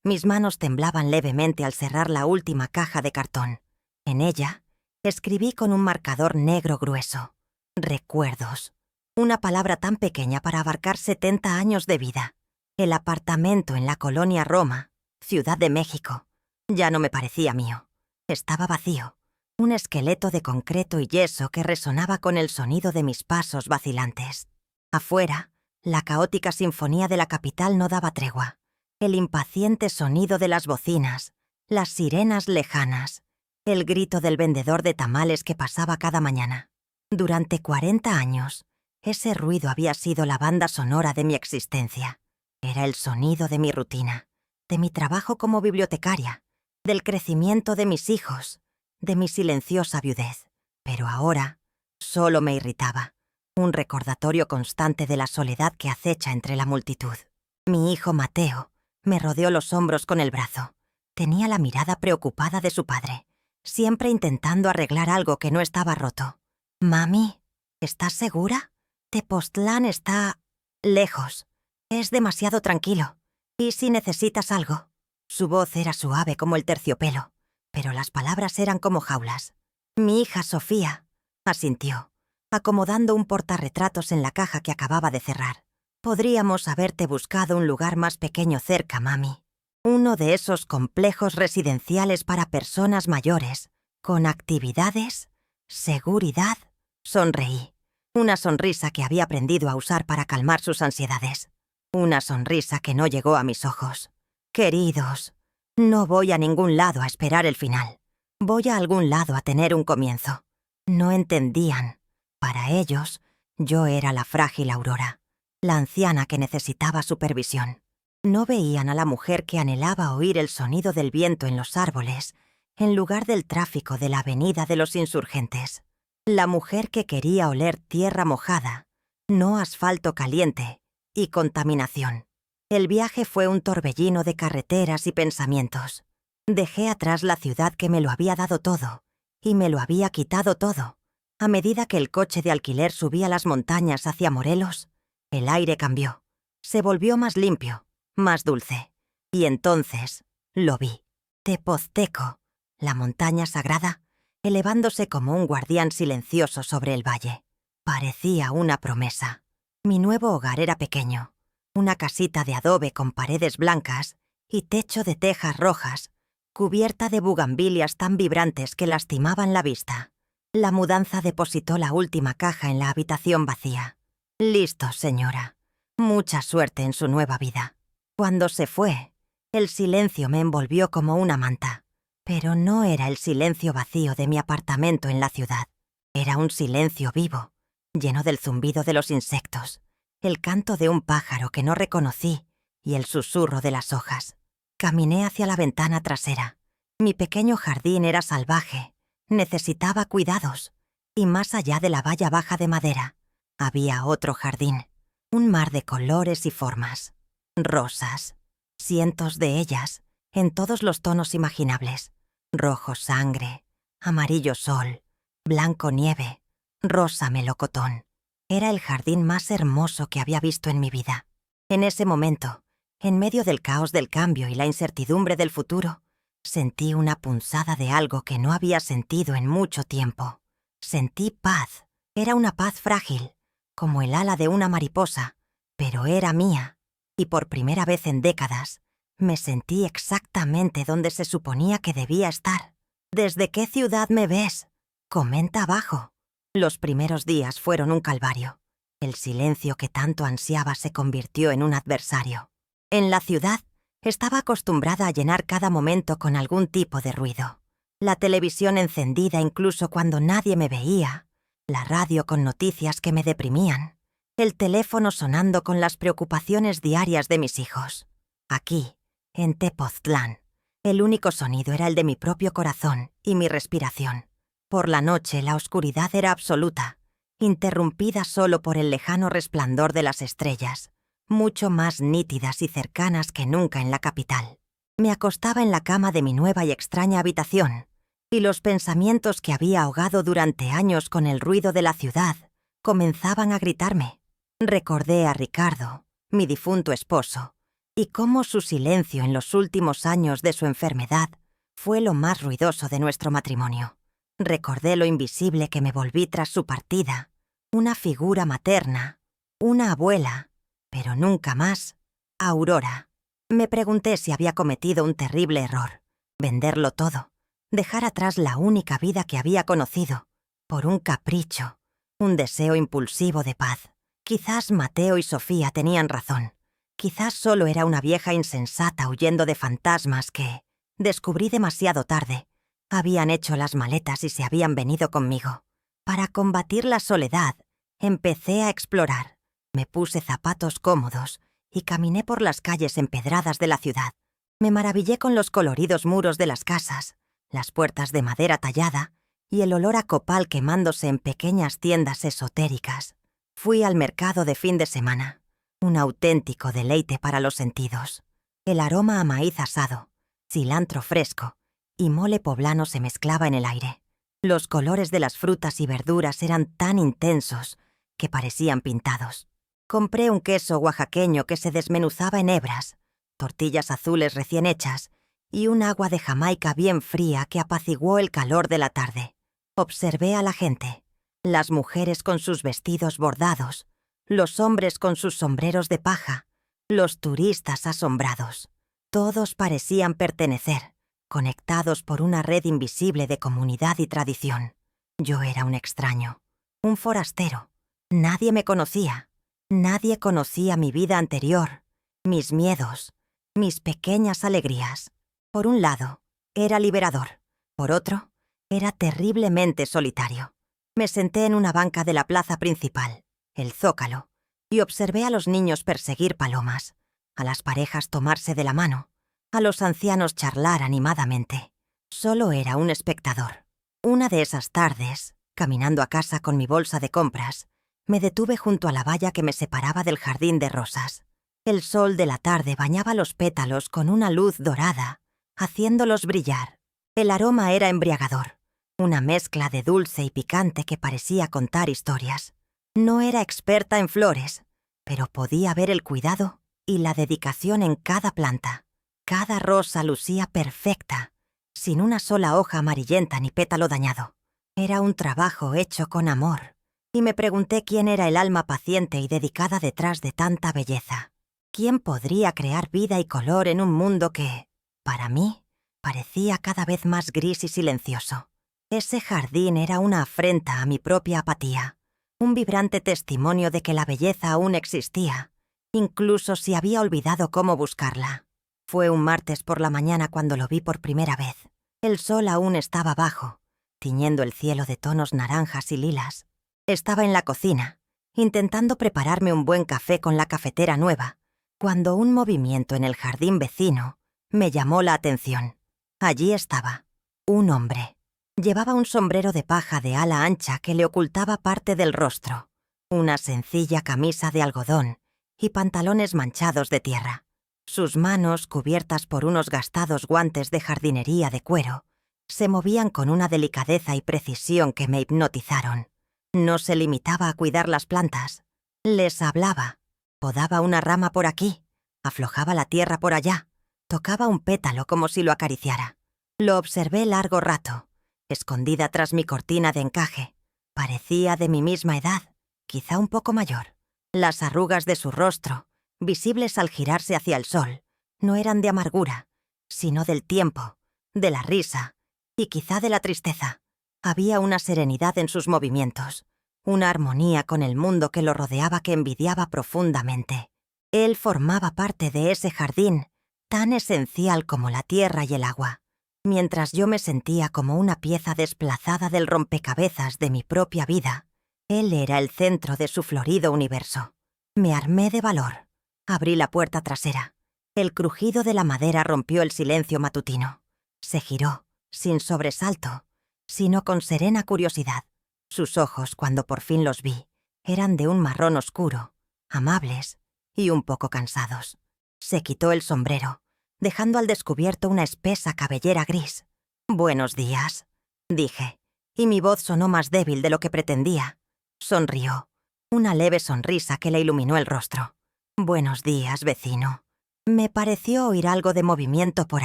Mis manos temblaban levemente al cerrar la última caja de cartón. En ella, escribí con un marcador negro grueso: recuerdos. Una palabra tan pequeña para abarcar 70 años de vida. El apartamento en la colonia Roma, Ciudad de México, ya no me parecía mío. Estaba vacío. Un esqueleto de concreto y yeso que resonaba con el sonido de mis pasos vacilantes. Afuera, la caótica sinfonía de la capital no daba tregua. El impaciente sonido de las bocinas, las sirenas lejanas, el grito del vendedor de tamales que pasaba cada mañana. Durante 40 años, ese ruido había sido la banda sonora de mi existencia. Era el sonido de mi rutina, de mi trabajo como bibliotecaria, del crecimiento de mis hijos, de mi silenciosa viudez. Pero ahora solo me irritaba, un recordatorio constante de la soledad que acecha entre la multitud. Mi hijo Mateo me rodeó los hombros con el brazo. Tenía la mirada preocupada de su padre, siempre intentando arreglar algo que no estaba roto. «Mami, ¿estás segura? Tepoztlán está lejos. Es demasiado tranquilo. ¿Y si necesitas algo?» Su voz era suave como el terciopelo, pero las palabras eran como jaulas. «Mi hija Sofía», asintió, acomodando un portarretratos en la caja que acababa de cerrar. «Podríamos haberte buscado un lugar más pequeño cerca, mami. Uno de esos complejos residenciales para personas mayores, con actividades, seguridad». Sonreí. Una sonrisa que había aprendido a usar para calmar sus ansiedades. Una sonrisa que no llegó a mis ojos. «Queridos, no voy a ningún lado a esperar el final. Voy a algún lado a tener un comienzo». No entendían. Para ellos, yo era la frágil Aurora, la anciana que necesitaba supervisión. No veían a la mujer que anhelaba oír el sonido del viento en los árboles, en lugar del tráfico de la avenida de los Insurgentes. La mujer que quería oler tierra mojada, no asfalto caliente y contaminación. El viaje fue un torbellino de carreteras y pensamientos. Dejé atrás la ciudad que me lo había dado todo, y me lo había quitado todo. A medida que el coche de alquiler subía las montañas hacia Morelos, el aire cambió. Se volvió más limpio, más dulce. Y entonces lo vi. Tepozteco, la montaña sagrada, elevándose como un guardián silencioso sobre el valle. Parecía una promesa. Mi nuevo hogar era pequeño. Una casita de adobe con paredes blancas y techo de tejas rojas, cubierta de bugambilias tan vibrantes que lastimaban la vista. La mudanza depositó la última caja en la habitación vacía. «Listo, señora. Mucha suerte en su nueva vida». Cuando se fue, el silencio me envolvió como una manta. Pero no era el silencio vacío de mi apartamento en la ciudad. Era un silencio vivo, lleno del zumbido de los insectos, el canto de un pájaro que no reconocí y el susurro de las hojas. Caminé hacia la ventana trasera. Mi pequeño jardín era salvaje, necesitaba cuidados, y más allá de la valla baja de madera, había otro jardín, un mar de colores y formas. Rosas, cientos de ellas, en todos los tonos imaginables. Rojo sangre, amarillo sol, blanco nieve, rosa melocotón. Era el jardín más hermoso que había visto en mi vida. En ese momento, en medio del caos del cambio y la incertidumbre del futuro, sentí una punzada de algo que no había sentido en mucho tiempo. Sentí paz. Era una paz frágil, como el ala de una mariposa, pero era mía. Y por primera vez en décadas, me sentí exactamente donde se suponía que debía estar. «¿Desde qué ciudad me ves?», comenta abajo. Los primeros días fueron un calvario. El silencio que tanto ansiaba se convirtió en un adversario. En la ciudad, estaba acostumbrada a llenar cada momento con algún tipo de ruido. La televisión encendida incluso cuando nadie me veía, la radio con noticias que me deprimían, el teléfono sonando con las preocupaciones diarias de mis hijos. Aquí, en Tepoztlán, el único sonido era el de mi propio corazón y mi respiración. Por la noche la oscuridad era absoluta, interrumpida solo por el lejano resplandor de las estrellas, mucho más nítidas y cercanas que nunca en la capital. Me acostaba en la cama de mi nueva y extraña habitación, y los pensamientos que había ahogado durante años con el ruido de la ciudad comenzaban a gritarme. Recordé a Ricardo, mi difunto esposo, y cómo su silencio en los últimos años de su enfermedad fue lo más ruidoso de nuestro matrimonio. Recordé lo invisible que me volví tras su partida, una figura materna, una abuela, pero nunca más Aurora. Me pregunté si había cometido un terrible error, venderlo todo, dejar atrás la única vida que había conocido, por un capricho, un deseo impulsivo de paz. Quizás Mateo y Sofía tenían razón. Quizás solo era una vieja insensata huyendo de fantasmas que, descubrí demasiado tarde, habían hecho las maletas y se habían venido conmigo. Para combatir la soledad, empecé a explorar. Me puse zapatos cómodos y caminé por las calles empedradas de la ciudad. Me maravillé con los coloridos muros de las casas, las puertas de madera tallada y el olor a copal quemándose en pequeñas tiendas esotéricas. Fui al mercado de fin de semana, un auténtico deleite para los sentidos. El aroma a maíz asado, cilantro fresco y mole poblano se mezclaba en el aire. Los colores de las frutas y verduras eran tan intensos que parecían pintados. Compré un queso oaxaqueño que se desmenuzaba en hebras, tortillas azules recién hechas y un agua de Jamaica bien fría que apaciguó el calor de la tarde. Observé a la gente, las mujeres con sus vestidos bordados, los hombres con sus sombreros de paja, los turistas asombrados. Todos parecían pertenecer, conectados por una red invisible de comunidad y tradición. Yo era un extraño, un forastero. Nadie me conocía. Nadie conocía mi vida anterior, mis miedos, mis pequeñas alegrías. Por un lado, era liberador. Por otro, era terriblemente solitario. Me senté en una banca de la plaza principal, el Zócalo, y observé a los niños perseguir palomas, a las parejas tomarse de la mano, a los ancianos charlar animadamente. Solo era un espectador. Una de esas tardes, caminando a casa con mi bolsa de compras, me detuve junto a la valla que me separaba del jardín de rosas. El sol de la tarde bañaba los pétalos con una luz dorada, haciéndolos brillar. El aroma era embriagador, una mezcla de dulce y picante que parecía contar historias. No era experta en flores, pero podía ver el cuidado y la dedicación en cada planta. Cada rosa lucía perfecta, sin una sola hoja amarillenta ni pétalo dañado. Era un trabajo hecho con amor. Y me pregunté quién era el alma paciente y dedicada detrás de tanta belleza. ¿Quién podría crear vida y color en un mundo que, para mí, parecía cada vez más gris y silencioso? Ese jardín era una afrenta a mi propia apatía, un vibrante testimonio de que la belleza aún existía, incluso si había olvidado cómo buscarla. Fue un martes por la mañana cuando lo vi por primera vez. El sol aún estaba bajo, tiñendo el cielo de tonos naranjas y lilas. Estaba en la cocina, intentando prepararme un buen café con la cafetera nueva, cuando un movimiento en el jardín vecino me llamó la atención. Allí estaba, un hombre. Llevaba un sombrero de paja de ala ancha que le ocultaba parte del rostro, una sencilla camisa de algodón y pantalones manchados de tierra. Sus manos, cubiertas por unos gastados guantes de jardinería de cuero, se movían con una delicadeza y precisión que me hipnotizaron. No se limitaba a cuidar las plantas. Les hablaba. Podaba una rama por aquí, aflojaba la tierra por allá, tocaba un pétalo como si lo acariciara. Lo observé largo rato, escondida tras mi cortina de encaje. Parecía de mi misma edad, quizá un poco mayor. Las arrugas de su rostro, visibles al girarse hacia el sol, no eran de amargura, sino del tiempo, de la risa y quizá de la tristeza. Había una serenidad en sus movimientos, una armonía con el mundo que lo rodeaba que envidiaba profundamente. Él formaba parte de ese jardín, tan esencial como la tierra y el agua, mientras yo me sentía como una pieza desplazada del rompecabezas de mi propia vida. Él era el centro de su florido universo. Me armé de valor. Abrí la puerta trasera. El crujido de la madera rompió el silencio matutino. Se giró, sin sobresalto, sino con serena curiosidad. Sus ojos, cuando por fin los vi, eran de un marrón oscuro, amables y un poco cansados. Se quitó el sombrero, dejando al descubierto una espesa cabellera gris. «Buenos días», dije, y mi voz sonó más débil de lo que pretendía. Sonrió, una leve sonrisa que le iluminó el rostro. «Buenos días, vecino». Me pareció oír algo de movimiento por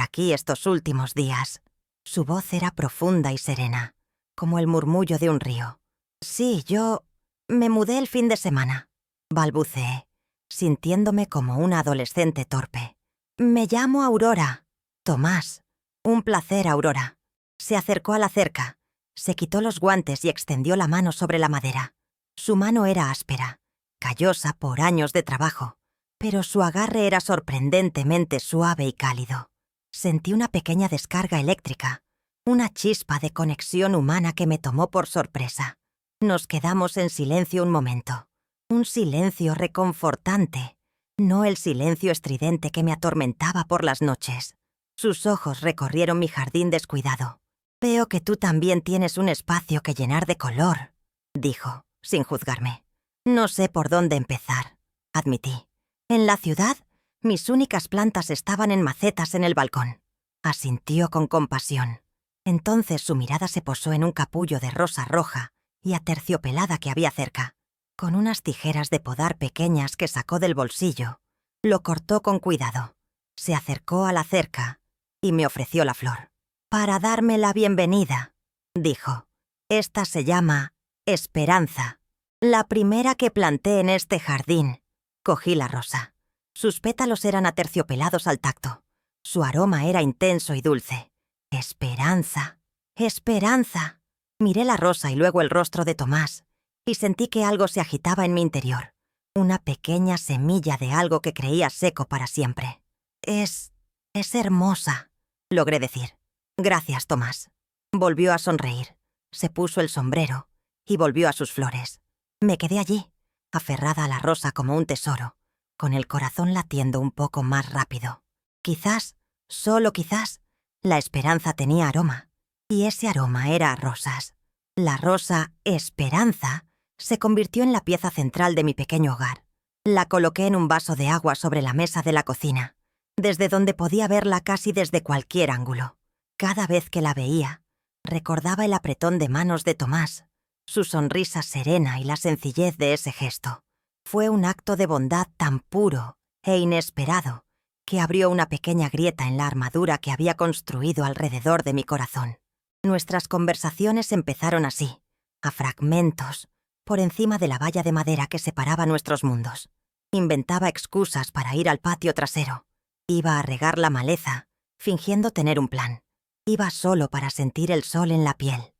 aquí estos últimos días. Su voz era profunda y serena, como el murmullo de un río. Sí, yo me mudé el fin de semana, balbuceé, sintiéndome como una adolescente torpe. Me llamo Aurora. Tomás. Un placer, Aurora. Se acercó a la cerca, se quitó los guantes y extendió la mano sobre la madera. Su mano era áspera, callosa por años de trabajo, pero su agarre era sorprendentemente suave y cálido. Sentí una pequeña descarga eléctrica, una chispa de conexión humana que me tomó por sorpresa. Nos quedamos en silencio un momento. Un silencio reconfortante, no el silencio estridente que me atormentaba por las noches. Sus ojos recorrieron mi jardín descuidado. Veo que tú también tienes un espacio que llenar de color, dijo, sin juzgarme. No sé por dónde empezar, admití. En la ciudad, mis únicas plantas estaban en macetas en el balcón. Asintió con compasión. Entonces su mirada se posó en un capullo de rosa roja y aterciopelada que había cerca. Con unas tijeras de podar pequeñas que sacó del bolsillo, lo cortó con cuidado. Se acercó a la cerca y me ofreció la flor. Para darme la bienvenida, dijo. Esta se llama Esperanza. La primera que planté en este jardín. Cogí la rosa. Sus pétalos eran aterciopelados al tacto. Su aroma era intenso y dulce. Esperanza. Esperanza. Miré la rosa y luego el rostro de Tomás, y sentí que algo se agitaba en mi interior. Una pequeña semilla de algo que creía seco para siempre. Es hermosa, logré decir. Gracias, Tomás. Volvió a sonreír. Se puso el sombrero y volvió a sus flores. Me quedé allí, aferrada a la rosa como un tesoro, con el corazón latiendo un poco más rápido. Quizás, solo quizás, la esperanza tenía aroma, y ese aroma era a rosas. La rosa Esperanza se convirtió en la pieza central de mi pequeño hogar. La coloqué en un vaso de agua sobre la mesa de la cocina, desde donde podía verla casi desde cualquier ángulo. Cada vez que la veía, recordaba el apretón de manos de Tomás, su sonrisa serena y la sencillez de ese gesto. Fue un acto de bondad tan puro e inesperado que abrió una pequeña grieta en la armadura que había construido alrededor de mi corazón. Nuestras conversaciones empezaron así, a fragmentos, por encima de la valla de madera que separaba nuestros mundos. Inventaba excusas para ir al patio trasero. Iba a regar la maleza, fingiendo tener un plan. Iba solo para sentir el sol en la piel.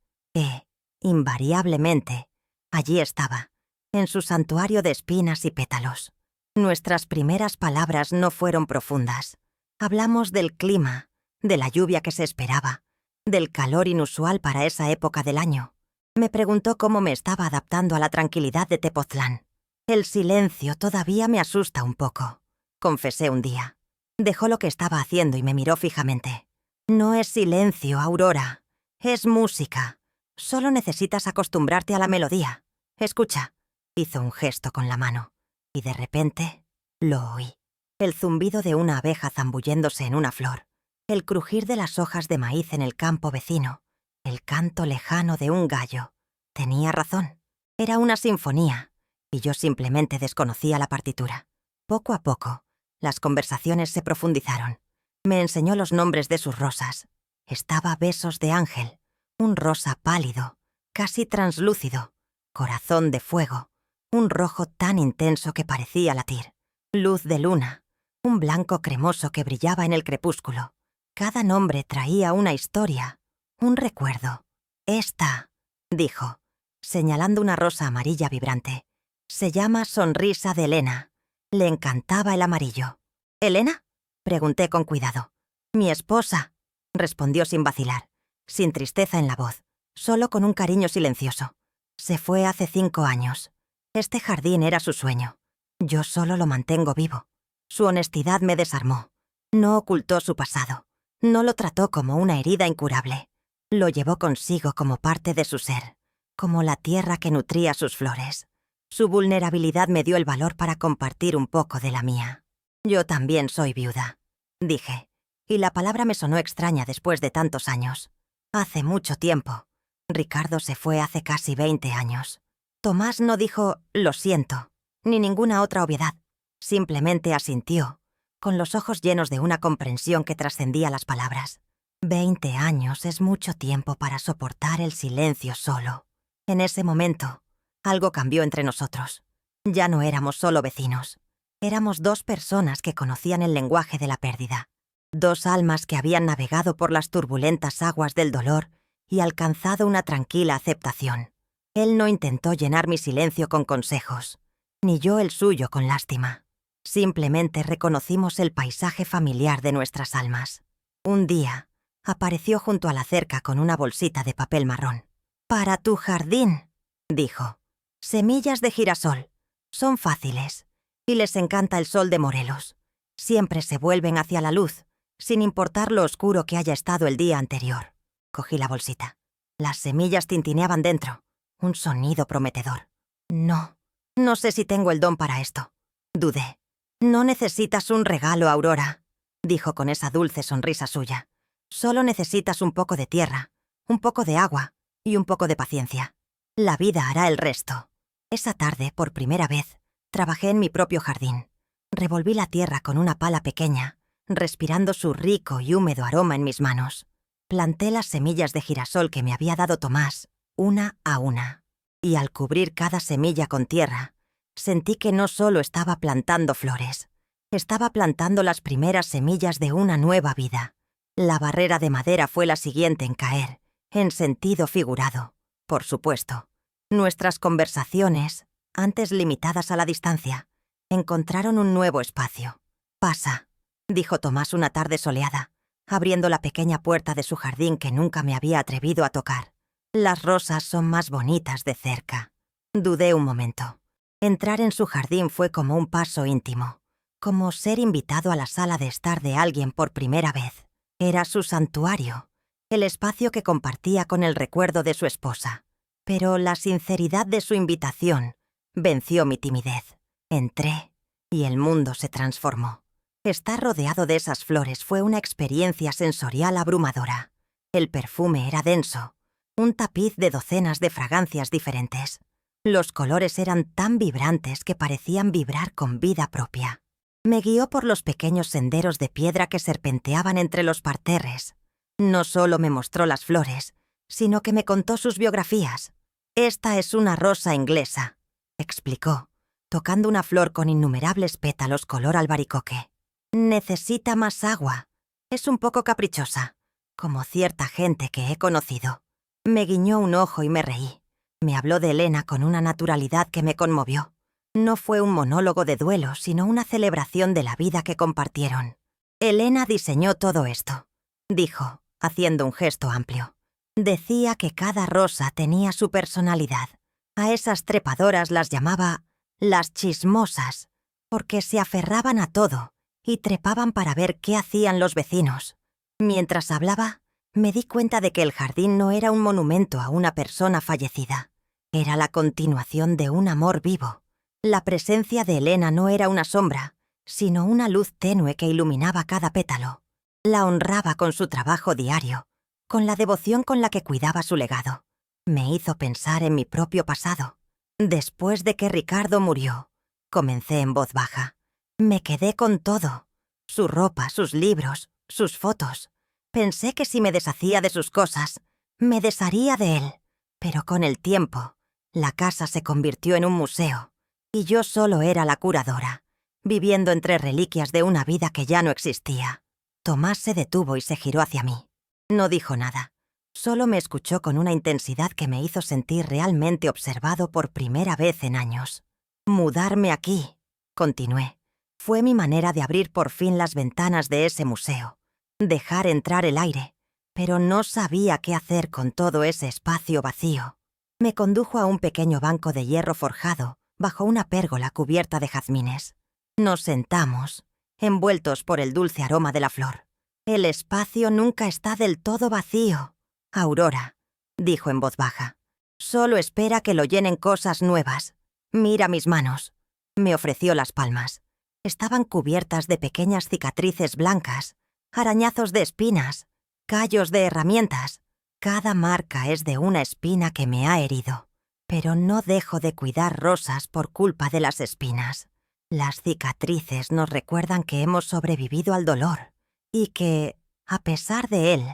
Invariablemente, allí estaba, en su santuario de espinas y pétalos. Nuestras primeras palabras no fueron profundas. Hablamos del clima, de la lluvia que se esperaba, del calor inusual para esa época del año. Me preguntó cómo me estaba adaptando a la tranquilidad de Tepoztlán. El silencio todavía me asusta un poco, confesé un día. Dejó lo que estaba haciendo y me miró fijamente. No es silencio, Aurora. Es música. Solo necesitas acostumbrarte a la melodía. Escucha. Hizo un gesto con la mano. Y de repente, lo oí. El zumbido de una abeja zambulléndose en una flor. El crujir de las hojas de maíz en el campo vecino. El canto lejano de un gallo. Tenía razón. Era una sinfonía. Y yo simplemente desconocía la partitura. Poco a poco, las conversaciones se profundizaron. Me enseñó los nombres de sus rosas. Estaba Besos de Ángel, un rosa pálido, casi translúcido, Corazón de Fuego, un rojo tan intenso que parecía latir, Luz de Luna, un blanco cremoso que brillaba en el crepúsculo. Cada nombre traía una historia, un recuerdo. Esta, dijo, señalando una rosa amarilla vibrante, se llama Sonrisa de Elena. Le encantaba el amarillo. ¿Elena? Pregunté con cuidado. Mi esposa, respondió sin vacilar, sin tristeza en la voz, solo con un cariño silencioso. Se fue hace 5 años. Este jardín era su sueño. Yo solo lo mantengo vivo. Su honestidad me desarmó. No ocultó su pasado. No lo trató como una herida incurable. Lo llevó consigo como parte de su ser, como la tierra que nutría sus flores. Su vulnerabilidad me dio el valor para compartir un poco de la mía. Yo también soy viuda, dije, y la palabra me sonó extraña después de tantos años. Hace mucho tiempo. Ricardo se fue hace casi 20 años. Tomás no dijo «lo siento», ni ninguna otra obviedad. Simplemente asintió, con los ojos llenos de una comprensión que trascendía las palabras. 20 años es mucho tiempo para soportar el silencio solo. En ese momento, algo cambió entre nosotros. Ya no éramos solo vecinos. Éramos dos personas que conocían el lenguaje de la pérdida. Dos almas que habían navegado por las turbulentas aguas del dolor y alcanzado una tranquila aceptación. Él no intentó llenar mi silencio con consejos, ni yo el suyo con lástima. Simplemente reconocimos el paisaje familiar de nuestras almas. Un día, apareció junto a la cerca con una bolsita de papel marrón. «Para tu jardín», dijo. «Semillas de girasol. Son fáciles. Y les encanta el sol de Morelos. Siempre se vuelven hacia la luz, sin importar lo oscuro que haya estado el día anterior». Cogí la bolsita. Las semillas tintineaban dentro. Un sonido prometedor. No sé si tengo el don para esto. Dudé. «No necesitas un regalo, Aurora», dijo con esa dulce sonrisa suya. «Solo necesitas un poco de tierra, un poco de agua y un poco de paciencia. La vida hará el resto». Esa tarde, por primera vez, trabajé en mi propio jardín. Revolví la tierra con una pala pequeña, respirando su rico y húmedo aroma en mis manos. Planté las semillas de girasol que me había dado Tomás, una a una. Y al cubrir cada semilla con tierra, sentí que no solo estaba plantando flores, estaba plantando las primeras semillas de una nueva vida. La barrera de madera fue la siguiente en caer, en sentido figurado, por supuesto. Nuestras conversaciones, antes limitadas a la distancia, encontraron un nuevo espacio. «Pasa», dijo Tomás una tarde soleada, abriendo la pequeña puerta de su jardín que nunca me había atrevido a tocar. «Las rosas son más bonitas de cerca». Dudé un momento. Entrar en su jardín fue como un paso íntimo, como ser invitado a la sala de estar de alguien por primera vez. Era su santuario, el espacio que compartía con el recuerdo de su esposa. Pero la sinceridad de su invitación venció mi timidez. Entré y el mundo se transformó. Estar rodeado de esas flores fue una experiencia sensorial abrumadora. El perfume era denso, un tapiz de docenas de fragancias diferentes. Los colores eran tan vibrantes que parecían vibrar con vida propia. Me guió por los pequeños senderos de piedra que serpenteaban entre los parterres. No solo me mostró las flores, sino que me contó sus biografías. «Esta es una rosa inglesa», explicó, tocando una flor con innumerables pétalos color albaricoque. «Necesita más agua. Es un poco caprichosa, como cierta gente que he conocido». Me guiñó un ojo y me reí. Me habló de Elena con una naturalidad que me conmovió. No fue un monólogo de duelo, sino una celebración de la vida que compartieron. «Elena diseñó todo esto», dijo, haciendo un gesto amplio. Decía que cada rosa tenía su personalidad. A esas trepadoras las llamaba las chismosas, porque se aferraban a todo y trepaban para ver qué hacían los vecinos. Mientras hablaba, me di cuenta de que el jardín no era un monumento a una persona fallecida. Era la continuación de un amor vivo. La presencia de Elena no era una sombra, sino una luz tenue que iluminaba cada pétalo. La honraba con su trabajo diario, con la devoción con la que cuidaba su legado. Me hizo pensar en mi propio pasado. Después de que Ricardo murió, comencé en voz baja. Me quedé con todo. Su ropa, sus libros, sus fotos. Pensé que si me deshacía de sus cosas, me desharía de él. Pero con el tiempo, la casa se convirtió en un museo, y yo solo era la curadora, viviendo entre reliquias de una vida que ya no existía. Tomás se detuvo y se giró hacia mí. No dijo nada. Solo me escuchó con una intensidad que me hizo sentir realmente observado por primera vez en años. «Mudarme aquí», continué, «fue mi manera de abrir por fin las ventanas de ese museo, dejar entrar el aire, pero no sabía qué hacer con todo ese espacio vacío». Me condujo a un pequeño banco de hierro forjado bajo una pérgola cubierta de jazmines. Nos sentamos, envueltos por el dulce aroma de la flor. «El espacio nunca está del todo vacío, Aurora», dijo en voz baja. «Solo espera que lo llenen cosas nuevas. Mira mis manos». Me ofreció las palmas. Estaban cubiertas de pequeñas cicatrices blancas, arañazos de espinas, callos de herramientas. Cada marca es de una espina que me ha herido. Pero no dejo de cuidar rosas por culpa de las espinas. Las cicatrices nos recuerdan que hemos sobrevivido al dolor y que, a pesar de él,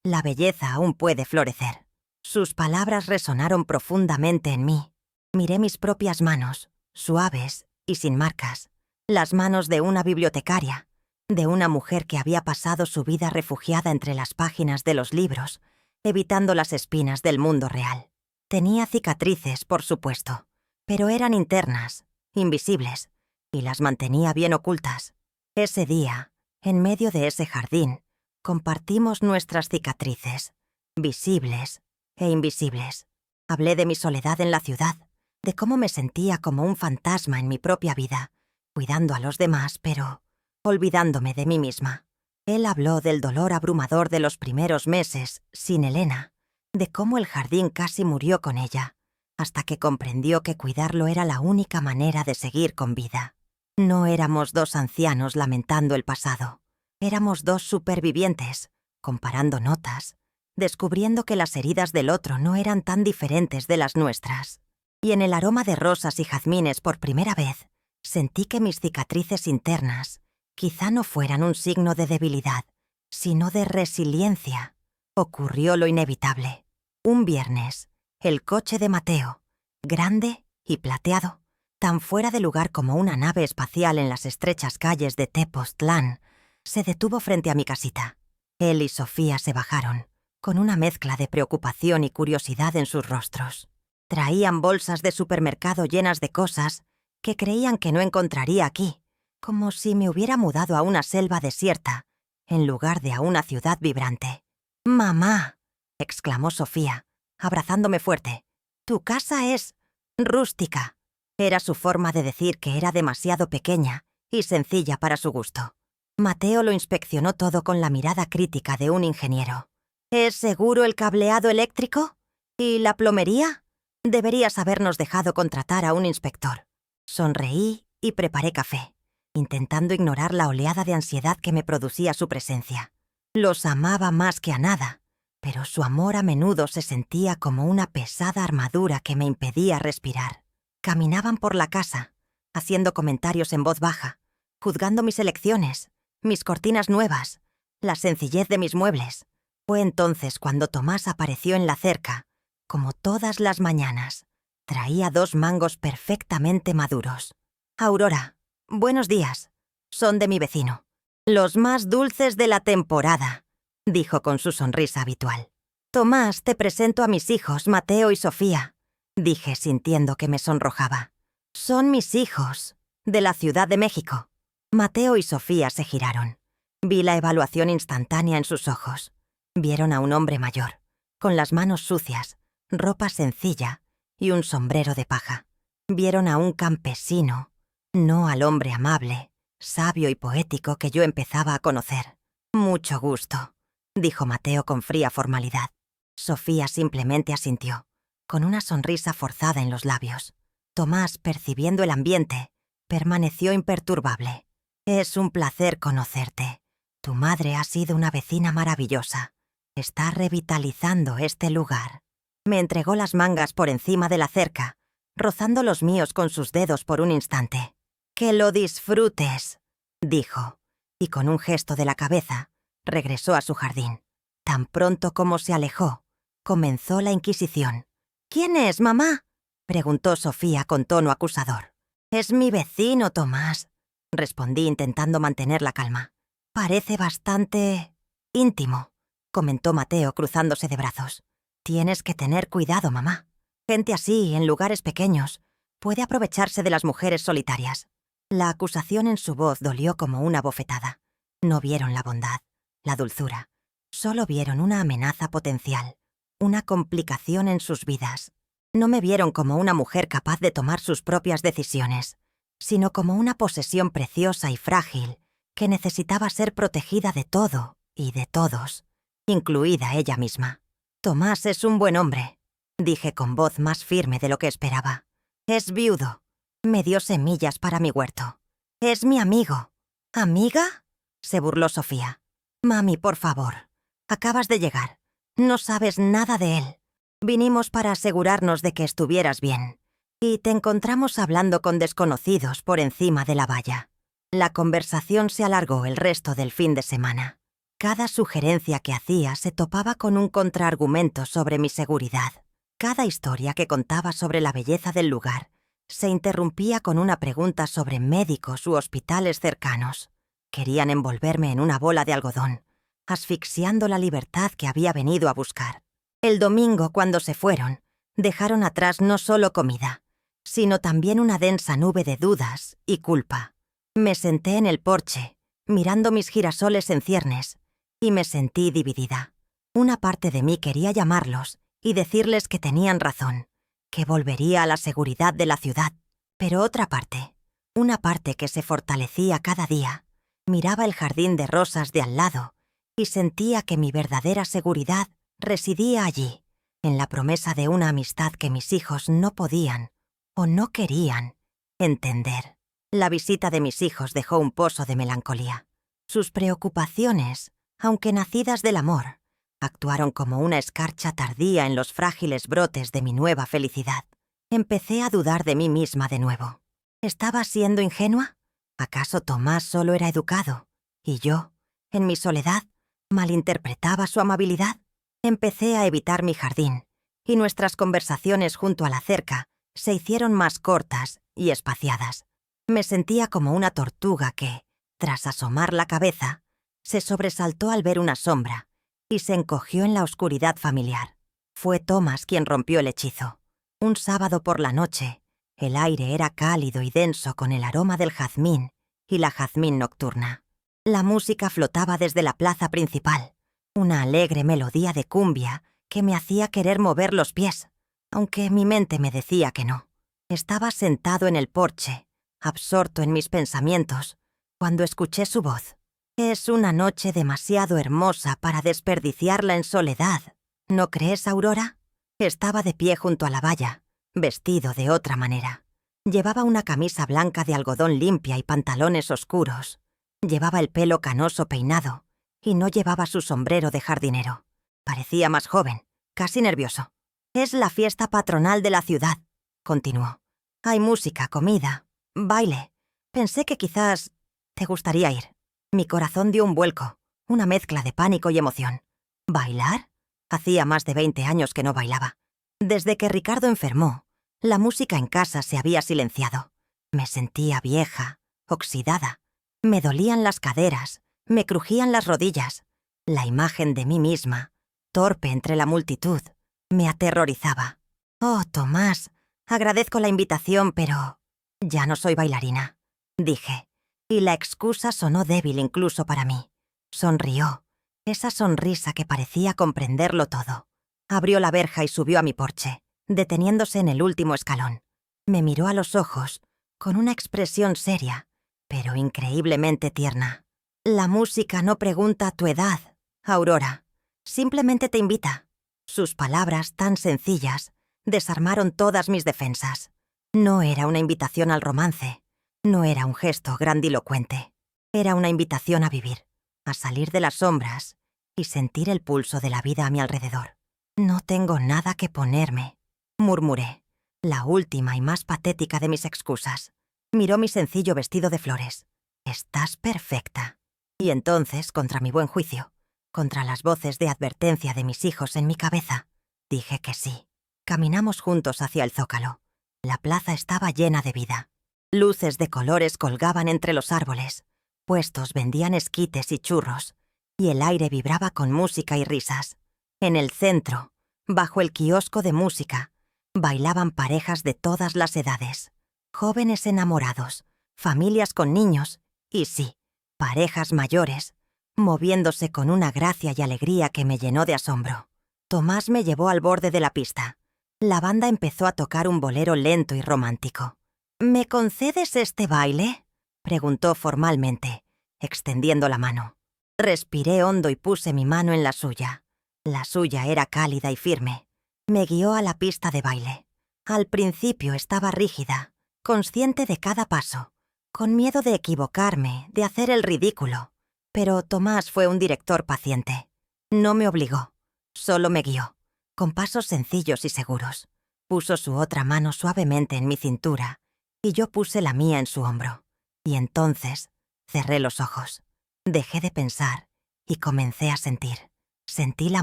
la belleza aún puede florecer. Sus palabras resonaron profundamente en mí. Miré mis propias manos, suaves y sin marcas, las manos de una bibliotecaria, de una mujer que había pasado su vida refugiada entre las páginas de los libros, evitando las espinas del mundo real. Tenía cicatrices, por supuesto, pero eran internas, invisibles, y las mantenía bien ocultas. Ese día, en medio de ese jardín, compartimos nuestras cicatrices, visibles e invisibles. Hablé de mi soledad en la ciudad, de cómo me sentía como un fantasma en mi propia vida, cuidando a los demás, pero olvidándome de mí misma. Él habló del dolor abrumador de los primeros meses, sin Elena, de cómo el jardín casi murió con ella, hasta que comprendió que cuidarlo era la única manera de seguir con vida. No éramos dos ancianos lamentando el pasado, éramos dos supervivientes, comparando notas, descubriendo que las heridas del otro no eran tan diferentes de las nuestras. Y en el aroma de rosas y jazmines por primera vez, sentí que mis cicatrices internas quizá no fueran un signo de debilidad, sino de resiliencia. Ocurrió lo inevitable. Un viernes, el coche de Mateo, grande y plateado, tan fuera de lugar como una nave espacial en las estrechas calles de Tepoztlán, se detuvo frente a mi casita. Él y Sofía se bajaron, con una mezcla de preocupación y curiosidad en sus rostros. Traían bolsas de supermercado llenas de cosas que creían que no encontraría aquí, como si me hubiera mudado a una selva desierta, en lugar de a una ciudad vibrante. «¡Mamá!», exclamó Sofía, abrazándome fuerte. «Tu casa es rústica». Era su forma de decir que era demasiado pequeña y sencilla para su gusto. Mateo lo inspeccionó todo con la mirada crítica de un ingeniero. «¿Es seguro el cableado eléctrico? ¿Y la plomería? Deberías habernos dejado contratar a un inspector». Sonreí y preparé café, intentando ignorar la oleada de ansiedad que me producía su presencia. Los amaba más que a nada, pero su amor a menudo se sentía como una pesada armadura que me impedía respirar. Caminaban por la casa, haciendo comentarios en voz baja, juzgando mis elecciones, mis cortinas nuevas, la sencillez de mis muebles. Fue entonces cuando Tomás apareció en la cerca, como todas las mañanas. Traía 2 mangos perfectamente maduros. «Aurora, buenos días. Son de mi vecino. Los más dulces de la temporada», dijo con su sonrisa habitual. «Tomás, te presento a mis hijos, Mateo y Sofía», dije sintiendo que me sonrojaba. «Son mis hijos, de la Ciudad de México». Mateo y Sofía se giraron. Vi la evaluación instantánea en sus ojos. Vieron a un hombre mayor, con las manos sucias, ropa sencilla y un sombrero de paja. Vieron a un campesino, no al hombre amable, sabio y poético que yo empezaba a conocer. «Mucho gusto», dijo Mateo con fría formalidad. Sofía simplemente asintió, con una sonrisa forzada en los labios. Tomás, percibiendo el ambiente, permaneció imperturbable. «Es un placer conocerte. Tu madre ha sido una vecina maravillosa. Está revitalizando este lugar». Me entregó las mangas por encima de la cerca, rozando los míos con sus dedos por un instante. «Que lo disfrutes», dijo, y con un gesto de la cabeza, regresó a su jardín. Tan pronto como se alejó, comenzó la inquisición. «¿Quién es, mamá?», preguntó Sofía con tono acusador. «Es mi vecino, Tomás», respondí intentando mantener la calma. «Parece bastante íntimo», comentó Mateo cruzándose de brazos. «Tienes que tener cuidado, mamá. Gente así, en lugares pequeños, puede aprovecharse de las mujeres solitarias». La acusación en su voz dolió como una bofetada. No vieron la bondad, la dulzura. Solo vieron una amenaza potencial, una complicación en sus vidas. No me vieron como una mujer capaz de tomar sus propias decisiones, sino como una posesión preciosa y frágil que necesitaba ser protegida de todo y de todos, incluida ella misma. «Tomás es un buen hombre», dije con voz más firme de lo que esperaba. «Es viudo. Me dio semillas para mi huerto. Es mi amigo». «¿Amiga?», se burló Sofía. «Mami, por favor. Acabas de llegar. No sabes nada de él. Vinimos para asegurarnos de que estuvieras bien. y te encontramos hablando con desconocidos por encima de la valla. La conversación se alargó el resto del fin de semana. Cada sugerencia que hacía se topaba con un contraargumento sobre mi seguridad. Cada historia que contaba sobre la belleza del lugar se interrumpía con una pregunta sobre médicos u hospitales cercanos. Querían envolverme en una bola de algodón, asfixiando la libertad que había venido a buscar. El domingo, cuando se fueron, dejaron atrás no solo comida, sino también una densa nube de dudas y culpa. Me senté en el porche, mirando mis girasoles en ciernes, y me sentí dividida. Una parte de mí quería llamarlos y decirles que tenían razón, que volvería a la seguridad de la ciudad, pero otra parte, una parte que se fortalecía cada día, miraba el jardín de rosas de al lado y sentía que mi verdadera seguridad residía allí, en la promesa de una amistad que mis hijos no podían o no querían entender. La visita de mis hijos dejó un pozo de melancolía. Sus preocupaciones, aunque nacidas del amor, actuaron como una escarcha tardía en los frágiles brotes de mi nueva felicidad. Empecé a dudar de mí misma de nuevo. ¿Estaba siendo ingenua? ¿Acaso Tomás solo era educado y yo, en mi soledad, malinterpretaba su amabilidad? Empecé a evitar mi jardín, y nuestras conversaciones junto a la cerca se hicieron más cortas y espaciadas. Me sentía como una tortuga que, tras asomar la cabeza, se sobresaltó al ver una sombra y se encogió en la oscuridad familiar. Fue Tomás quien rompió el hechizo. Un sábado por la noche, el aire era cálido y denso con el aroma del jazmín y la jazmín nocturna. La música flotaba desde la plaza principal, una alegre melodía de cumbia que me hacía querer mover los pies, aunque mi mente me decía que no. Estaba sentado en el porche, absorto en mis pensamientos, cuando escuché su voz. Es una noche demasiado hermosa para desperdiciarla en soledad, ¿no crees, Aurora? Estaba de pie junto a la valla, vestido de otra manera. Llevaba una camisa blanca de algodón limpia y pantalones oscuros. Llevaba el pelo canoso peinado y no llevaba su sombrero de jardinero. Parecía más joven, casi nervioso. «Es la fiesta patronal de la ciudad», continuó. «Hay música, comida, baile. Pensé que quizás te gustaría ir». Mi corazón dio un vuelco, una mezcla de pánico y emoción. ¿Bailar? Hacía más de 20 años que no bailaba. Desde que Ricardo enfermó, la música en casa se había silenciado. Me sentía vieja, oxidada. Me dolían las caderas, me crujían las rodillas. La imagen de mí misma, torpe entre la multitud, me aterrorizaba. «Oh, Tomás, agradezco la invitación, pero ya no soy bailarina», dije. Y la excusa sonó débil incluso para mí. Sonrió, esa sonrisa que parecía comprenderlo todo. Abrió la verja y subió a mi porche, deteniéndose en el último escalón. Me miró a los ojos, con una expresión seria, pero increíblemente tierna. «La música no pregunta tu edad, Aurora. Simplemente te invita». Sus palabras, tan sencillas, desarmaron todas mis defensas. No era una invitación al romance. No era un gesto grandilocuente. Era una invitación a vivir, a salir de las sombras y sentir el pulso de la vida a mi alrededor. «No tengo nada que ponerme», murmuré, la última y más patética de mis excusas. Miró mi sencillo vestido de flores. «Estás perfecta». Y entonces, contra mi buen juicio, contra las voces de advertencia de mis hijos en mi cabeza, dije que sí. Caminamos juntos hacia el zócalo. La plaza estaba llena de vida. Luces de colores colgaban entre los árboles. Puestos vendían esquites y churros, y el aire vibraba con música y risas. En el centro, bajo el kiosco de música, bailaban parejas de todas las edades. Jóvenes enamorados, familias con niños, y sí, parejas mayores, moviéndose con una gracia y alegría que me llenó de asombro. Tomás me llevó al borde de la pista. La banda empezó a tocar un bolero lento y romántico. «¿Me concedes este baile?», preguntó formalmente, extendiendo la mano. Respiré hondo y puse mi mano en la suya. La suya era cálida y firme. Me guió a la pista de baile. Al principio estaba rígida, consciente de cada paso, con miedo de equivocarme, de hacer el ridículo. Pero Tomás fue un director paciente. No me obligó, solo me guió, con pasos sencillos y seguros. Puso su otra mano suavemente en mi cintura y yo puse la mía en su hombro. Y entonces cerré los ojos. Dejé de pensar y comencé a sentir. Sentí la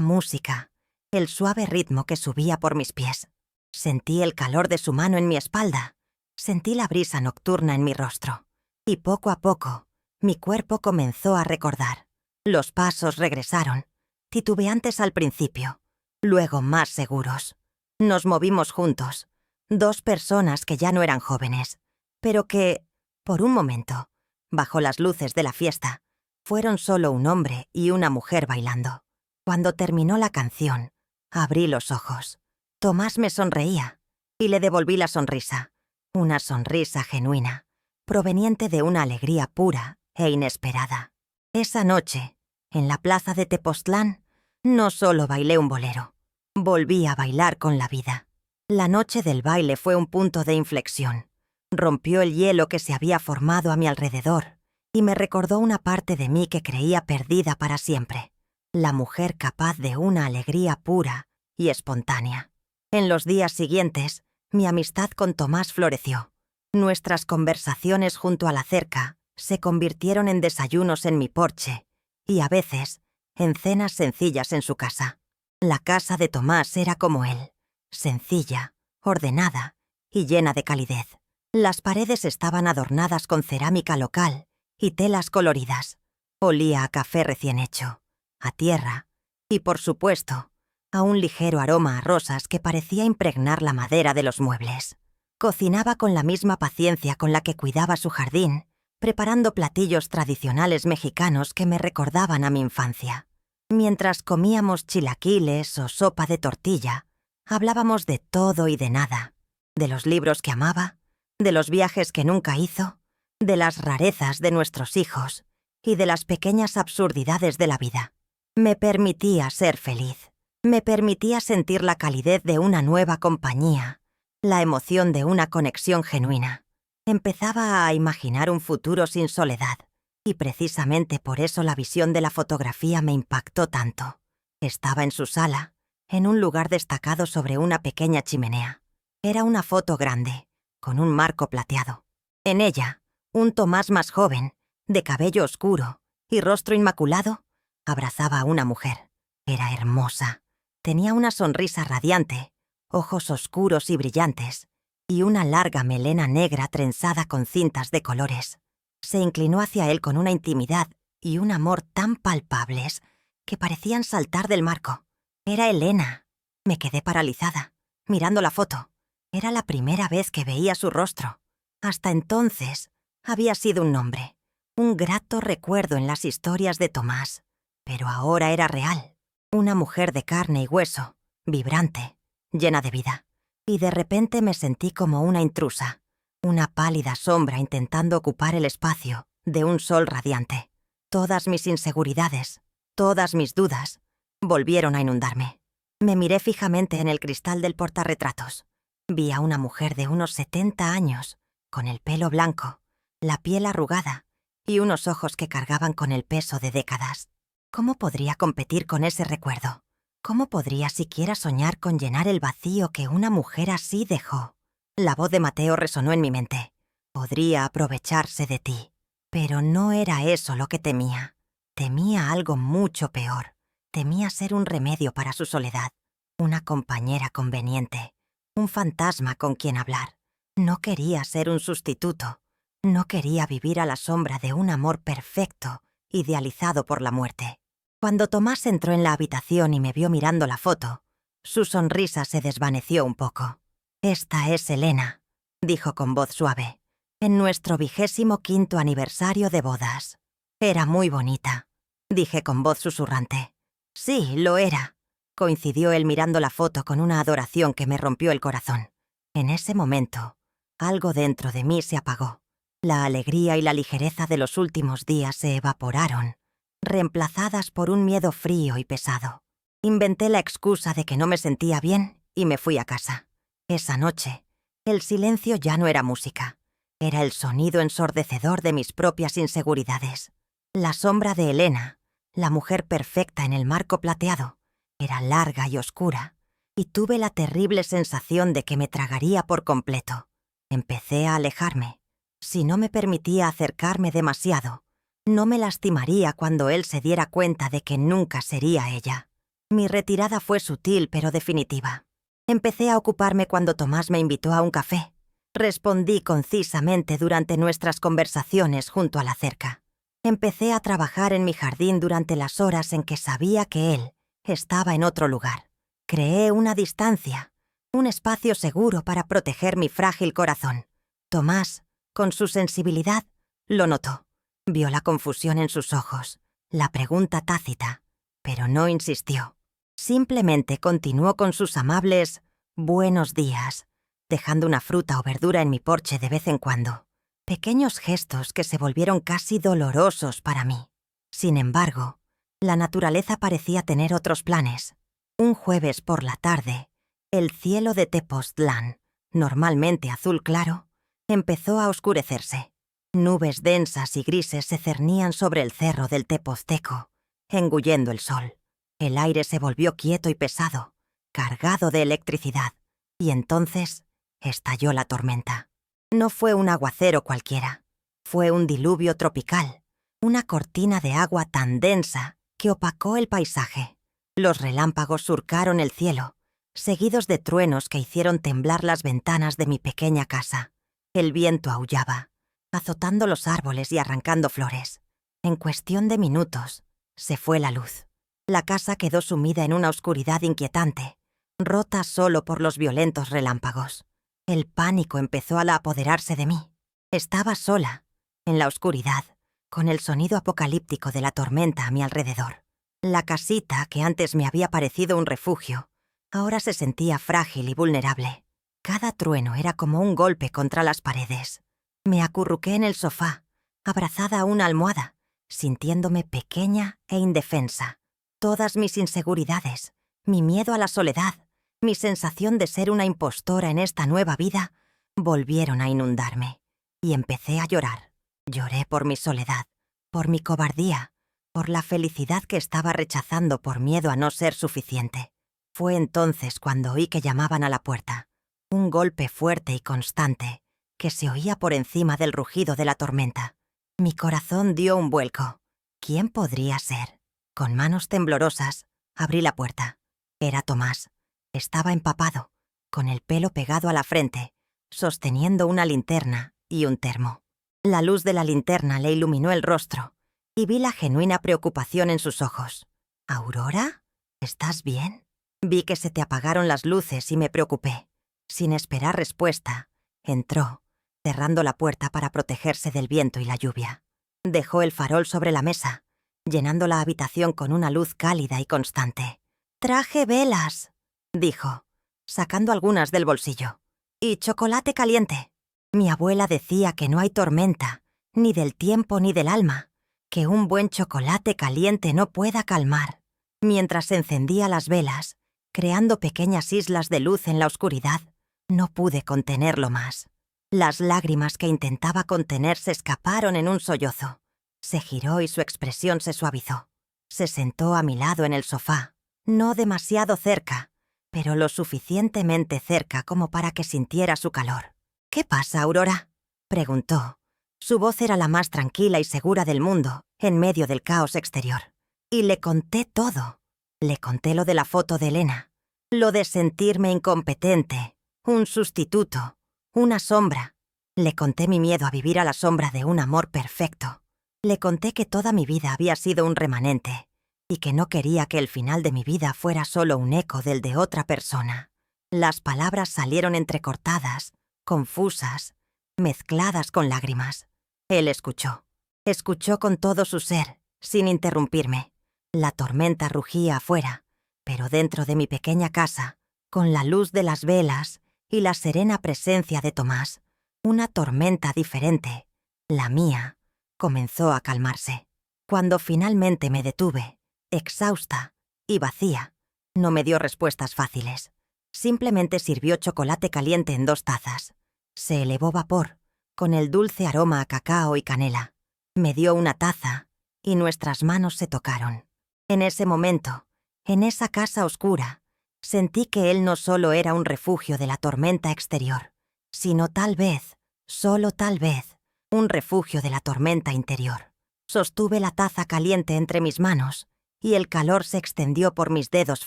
música, el suave ritmo que subía por mis pies. Sentí el calor de su mano en mi espalda. Sentí la brisa nocturna en mi rostro. Y poco a poco, mi cuerpo comenzó a recordar. Los pasos regresaron, titubeantes al principio, luego más seguros. Nos movimos juntos, dos personas que ya no eran jóvenes, pero que, por un momento, bajo las luces de la fiesta, fueron solo un hombre y una mujer bailando. Cuando terminó la canción, abrí los ojos. Tomás me sonreía y le devolví la sonrisa, una sonrisa genuina, proveniente de una alegría pura e inesperada. Esa noche, en la plaza de Tepoztlán, no solo bailé un bolero, volví a bailar con la vida. La noche del baile fue un punto de inflexión. Rompió el hielo que se había formado a mi alrededor y me recordó una parte de mí que creía perdida para siempre, la mujer capaz de una alegría pura y espontánea. En los días siguientes, mi amistad con Tomás floreció. Nuestras conversaciones junto a la cerca se convirtieron en desayunos en mi porche y, a veces, en cenas sencillas en su casa. La casa de Tomás era como él, sencilla, ordenada y llena de calidez. Las paredes estaban adornadas con cerámica local y telas coloridas. Olía a café recién hecho, a tierra y, por supuesto, a un ligero aroma a rosas que parecía impregnar la madera de los muebles. Cocinaba con la misma paciencia con la que cuidaba su jardín, preparando platillos tradicionales mexicanos que me recordaban a mi infancia. Mientras comíamos chilaquiles o sopa de tortilla, hablábamos de todo y de nada, de los libros que amaba, de los viajes que nunca hizo, de las rarezas de nuestros hijos y de las pequeñas absurdidades de la vida. Me permitía ser feliz. Me permitía sentir la calidez de una nueva compañía, la emoción de una conexión genuina. Empezaba a imaginar un futuro sin soledad, y precisamente por eso la visión de la fotografía me impactó tanto. Estaba en su sala, en un lugar destacado sobre una pequeña chimenea. Era una foto grande, con un marco plateado. En ella, un Tomás más joven, de cabello oscuro y rostro inmaculado, abrazaba a una mujer. Era hermosa. Tenía una sonrisa radiante, ojos oscuros y brillantes, y una larga melena negra trenzada con cintas de colores. Se inclinó hacia él con una intimidad y un amor tan palpables que parecían saltar del marco. Era Elena. Me quedé paralizada, mirando la foto. Era la primera vez que veía su rostro. Hasta entonces, había sido un nombre, un grato recuerdo en las historias de Tomás. Pero ahora era real. Una mujer de carne y hueso, vibrante, llena de vida. Y de repente me sentí como una intrusa, una pálida sombra intentando ocupar el espacio de un sol radiante. Todas mis inseguridades, todas mis dudas, volvieron a inundarme. Me miré fijamente en el cristal del portarretratos. Vi a una mujer de unos 70 años, con el pelo blanco, la piel arrugada y unos ojos que cargaban con el peso de décadas. ¿Cómo podría competir con ese recuerdo? ¿Cómo podría siquiera soñar con llenar el vacío que una mujer así dejó? La voz de Mateo resonó en mi mente. Podría aprovecharse de ti. Pero no era eso lo que temía. Temía algo mucho peor. Temía ser un remedio para su soledad, una compañera conveniente, un fantasma con quien hablar. No quería ser un sustituto. No quería vivir a la sombra de un amor perfecto, idealizado por la muerte. Cuando Tomás entró en la habitación y me vio mirando la foto, su sonrisa se desvaneció un poco. «Esta es Elena», dijo con voz suave, «en nuestro 25º aniversario de bodas». «Era muy bonita», dije con voz susurrante. «Sí, lo era», coincidió él mirando la foto con una adoración que me rompió el corazón. En ese momento, algo dentro de mí se apagó. La alegría y la ligereza de los últimos días se evaporaron, reemplazadas por un miedo frío y pesado. Inventé la excusa de que no me sentía bien y me fui a casa. Esa noche, el silencio ya no era música. Era el sonido ensordecedor de mis propias inseguridades. La sombra de Elena, la mujer perfecta en el marco plateado, era larga y oscura, y tuve la terrible sensación de que me tragaría por completo. Empecé a alejarme. Si no me permitía acercarme demasiado, no me lastimaría cuando él se diera cuenta de que nunca sería ella. Mi retirada fue sutil pero definitiva. Empecé a ocuparme cuando Tomás me invitó a un café. Respondí concisamente durante nuestras conversaciones junto a la cerca. Empecé a trabajar en mi jardín durante las horas en que sabía que él estaba en otro lugar. Creé una distancia, un espacio seguro para proteger mi frágil corazón. Tomás, con su sensibilidad, lo notó. Vio la confusión en sus ojos, la pregunta tácita, pero no insistió. Simplemente continuó con sus amables «buenos días», dejando una fruta o verdura en mi porche de vez en cuando. Pequeños gestos que se volvieron casi dolorosos para mí. Sin embargo, la naturaleza parecía tener otros planes. Un jueves por la tarde, el cielo de Tepoztlán, normalmente azul claro, empezó a oscurecerse. Nubes densas y grises se cernían sobre el cerro del Tepozteco, engullendo el sol. El aire se volvió quieto y pesado, cargado de electricidad, y entonces estalló la tormenta. No fue un aguacero cualquiera, fue un diluvio tropical, una cortina de agua tan densa que opacó el paisaje. Los relámpagos surcaron el cielo, seguidos de truenos que hicieron temblar las ventanas de mi pequeña casa. El viento aullaba, azotando los árboles y arrancando flores. En cuestión de minutos, se fue la luz. La casa quedó sumida en una oscuridad inquietante, rota solo por los violentos relámpagos. El pánico empezó a apoderarse de mí. Estaba sola, en la oscuridad, con el sonido apocalíptico de la tormenta a mi alrededor. La casita, que antes me había parecido un refugio, ahora se sentía frágil y vulnerable. Cada trueno era como un golpe contra las paredes. Me acurruqué en el sofá, abrazada a una almohada, sintiéndome pequeña e indefensa. Todas mis inseguridades, mi miedo a la soledad, mi sensación de ser una impostora en esta nueva vida, volvieron a inundarme. Y empecé a llorar. Lloré por mi soledad, por mi cobardía, por la felicidad que estaba rechazando por miedo a no ser suficiente. Fue entonces cuando oí que llamaban a la puerta. Un golpe fuerte y constante, que se oía por encima del rugido de la tormenta. Mi corazón dio un vuelco. ¿Quién podría ser? Con manos temblorosas, abrí la puerta. Era Tomás. Estaba empapado, con el pelo pegado a la frente, sosteniendo una linterna y un termo. La luz de la linterna le iluminó el rostro, y vi la genuina preocupación en sus ojos. «¿Aurora? ¿Estás bien?» Vi que se te apagaron las luces y me preocupé. Sin esperar respuesta, entró, cerrando la puerta para protegerse del viento y la lluvia. Dejó el farol sobre la mesa, llenando la habitación con una luz cálida y constante. «Traje velas», dijo, sacando algunas del bolsillo. «Y chocolate caliente». Mi abuela decía que no hay tormenta, ni del tiempo ni del alma, que un buen chocolate caliente no pueda calmar. Mientras encendía las velas, creando pequeñas islas de luz en la oscuridad, no pude contenerlo más. Las lágrimas que intentaba contener se escaparon en un sollozo. Se giró y su expresión se suavizó. Se sentó a mi lado en el sofá, no demasiado cerca, pero lo suficientemente cerca como para que sintiera su calor. «¿Qué pasa, Aurora?», preguntó. Su voz era la más tranquila y segura del mundo, en medio del caos exterior. Y le conté todo. Le conté lo de la foto de Elena, lo de sentirme incompetente, un sustituto, una sombra. Le conté mi miedo a vivir a la sombra de un amor perfecto. Le conté que toda mi vida había sido un remanente y que no quería que el final de mi vida fuera solo un eco del de otra persona. Las palabras salieron entrecortadas, confusas, mezcladas con lágrimas. Él escuchó. Escuchó con todo su ser, sin interrumpirme. La tormenta rugía afuera, pero dentro de mi pequeña casa, con la luz de las velas y la serena presencia de Tomás, una tormenta diferente, la mía, comenzó a calmarse. Cuando finalmente me detuve, exhausta y vacía, no me dio respuestas fáciles. Simplemente sirvió chocolate caliente en 2 tazas. Se elevó vapor, con el dulce aroma a cacao y canela. Me dio una taza, y nuestras manos se tocaron. En ese momento, en esa casa oscura, Sentí que él no solo era un refugio de la tormenta exterior, sino tal vez, solo tal vez, un refugio de la tormenta interior. Sostuve la taza caliente entre mis manos y el calor se extendió por mis dedos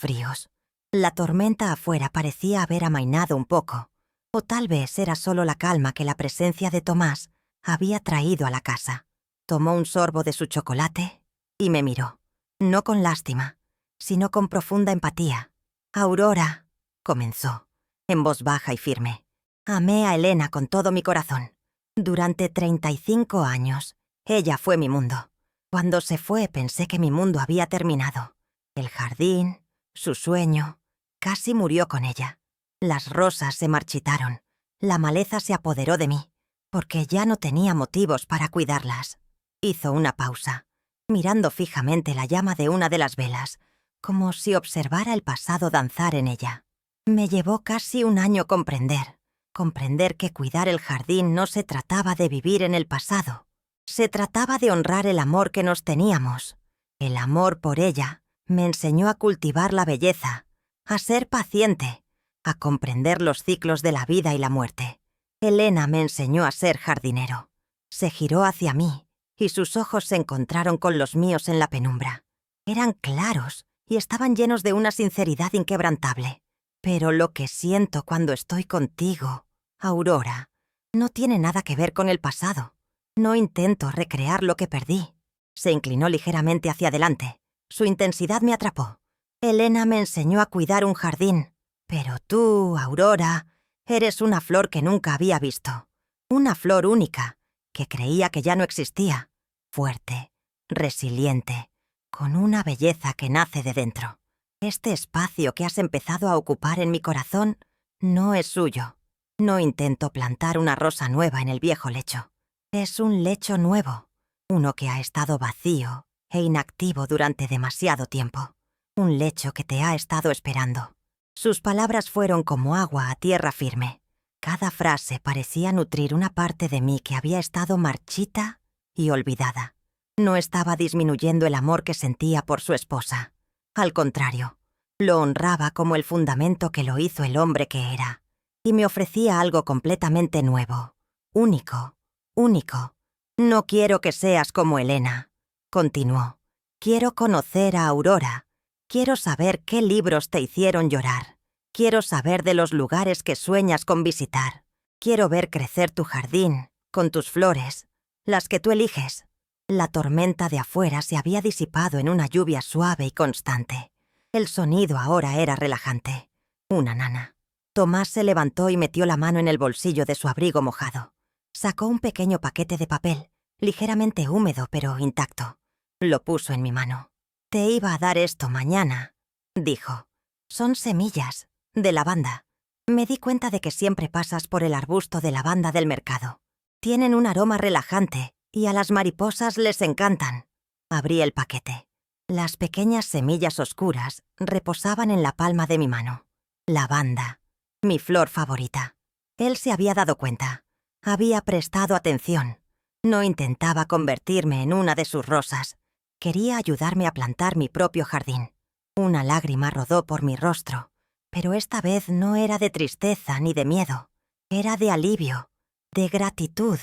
fríos. La tormenta afuera parecía haber amainado un poco, o tal vez era solo la calma que la presencia de Tomás había traído a la casa. Tomó un sorbo de su chocolate y me miró, no con lástima, sino con profunda empatía. «Aurora», comenzó, en voz baja y firme. «Amé a Elena con todo mi corazón. Durante 35 años, ella fue mi mundo. Cuando se fue pensé que mi mundo había terminado. El jardín, su sueño, casi murió con ella. Las rosas se marchitaron, la maleza se apoderó de mí, porque ya no tenía motivos para cuidarlas». Hizo una pausa, mirando fijamente la llama de una de las velas, como si observara el pasado danzar en ella. Me llevó casi un año comprender que cuidar el jardín no se trataba de vivir en el pasado. Se trataba de honrar el amor que nos teníamos. El amor por ella me enseñó a cultivar la belleza, a ser paciente, a comprender los ciclos de la vida y la muerte. Elena me enseñó a ser jardinero. Se giró hacia mí y sus ojos se encontraron con los míos en la penumbra. Eran claros y estaban llenos de una sinceridad inquebrantable. Pero lo que siento cuando estoy contigo, Aurora, no tiene nada que ver con el pasado. No intento recrear lo que perdí. Se inclinó ligeramente hacia adelante. Su intensidad me atrapó. Elena me enseñó a cuidar un jardín. Pero tú, Aurora, eres una flor que nunca había visto. Una flor única, que creía que ya no existía. Fuerte, resiliente, con una belleza que nace de dentro. Este espacio que has empezado a ocupar en mi corazón no es suyo. No intento plantar una rosa nueva en el viejo lecho. Es un lecho nuevo, uno que ha estado vacío e inactivo durante demasiado tiempo. Un lecho que te ha estado esperando. Sus palabras fueron como agua a tierra firme. Cada frase parecía nutrir una parte de mí que había estado marchita y olvidada. No estaba disminuyendo el amor que sentía por su esposa. Al contrario, lo honraba como el fundamento que lo hizo el hombre que era. Y me ofrecía algo completamente nuevo, único. «No quiero que seas como Elena», continuó. «Quiero conocer a Aurora. Quiero saber qué libros te hicieron llorar. Quiero saber de los lugares que sueñas con visitar. Quiero ver crecer tu jardín, con tus flores, las que tú eliges». La tormenta de afuera se había disipado en una lluvia suave y constante. El sonido ahora era relajante. Una nana. Tomás se levantó y metió la mano en el bolsillo de su abrigo mojado. Sacó un pequeño paquete de papel, ligeramente húmedo pero intacto. Lo puso en mi mano. «Te iba a dar esto mañana», dijo. «Son semillas, de lavanda. Me di cuenta de que siempre pasas por el arbusto de lavanda del mercado. Tienen un aroma relajante y a las mariposas les encantan». Abrí el paquete. Las pequeñas semillas oscuras reposaban en la palma de mi mano. Lavanda, mi flor favorita. Él se había dado cuenta. Había prestado atención. No intentaba convertirme en una de sus rosas. Quería ayudarme a plantar mi propio jardín. Una lágrima rodó por mi rostro, pero esta vez no era de tristeza ni de miedo. Era de alivio, de gratitud,